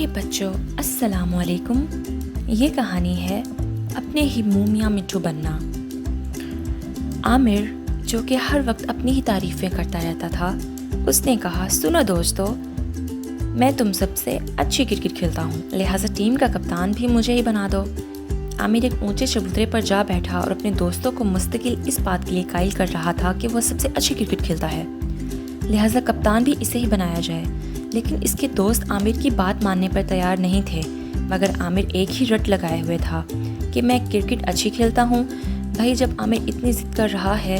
प्यारे बच्चों, अस्सलाम वालेकुम। ये कहानी है अपने ही मुँह मियाँ मिट्ठू बनना। आमिर, जो कि हर वक्त अपनी ही तारीफ़ें करता रहता था, उसने कहा, सुनो दोस्तों, मैं तुम सबसे अच्छी क्रिकेट खेलता हूँ, लिहाजा टीम का कप्तान भी मुझे ही बना दो। आमिर एक ऊंचे चबूतरे पर जा बैठा और अपने दोस्तों को मुस्तकिल इस बात के लिए कायल कर रहा था कि वह सबसे अच्छी क्रिकेट खेलता है, लिहाजा कप्तान भी इसे ही बनाया जाए। लेकिन इसके दोस्त आमिर की बात मानने पर तैयार नहीं थे, मगर आमिर एक ही रट लगाए हुए था कि मैं क्रिकेट अच्छी खेलता हूँ। भाई, जब आमिर इतनी जिद कर रहा है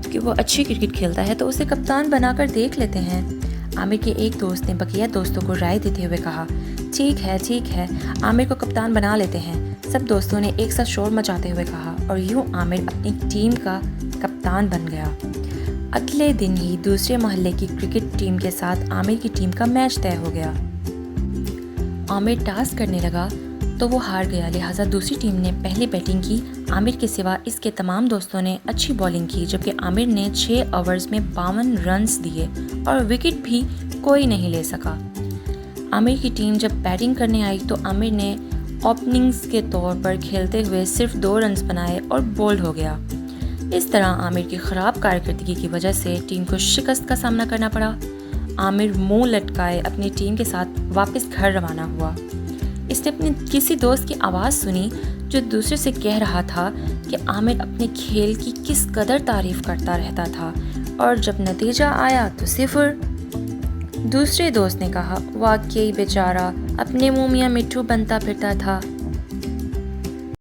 कि वो अच्छी क्रिकेट खेलता है तो उसे कप्तान बनाकर देख लेते हैं। आमिर के एक दोस्त ने बकिया दोस्तों को राय देते हुए कहा, ठीक है, आमिर को कप्तान बना लेते हैं। सब दोस्तों ने एक साथ शोर मचाते हुए कहा और यूँ आमिर अपनी टीम का कप्तान बन गया। अगले दिन ही दूसरे मोहल्ले की क्रिकेट टीम के साथ आमिर की टीम का मैच तय हो गया। आमिर टॉस करने लगा तो वो हार गया, लिहाजा दूसरी टीम ने पहले बैटिंग की। आमिर के सिवा इसके तमाम दोस्तों ने अच्छी बॉलिंग की, जबकि आमिर ने 6 ओवर्स में 52 रन्स दिए और विकेट भी कोई नहीं ले सका। आमिर की टीम जब बैटिंग करने आई तो आमिर ने ओपनिंग्स के तौर पर खेलते हुए सिर्फ 2 रन्स बनाए और बोल्ड हो गया। इस तरह आमिर की ख़राब कारकर्दगी की वजह से टीम को शिकस्त का सामना करना पड़ा। आमिर मुंह लटकाए अपनी टीम के साथ वापस घर रवाना हुआ। इसने अपने किसी दोस्त की आवाज़ सुनी जो दूसरे से कह रहा था कि आमिर अपने खेल की किस कदर तारीफ़ करता रहता था और जब नतीजा आया तो 0। दूसरे दोस्त ने कहा, वाकई बेचारा अपने मुँह मियाँ मिट्ठू बनता फिरता था।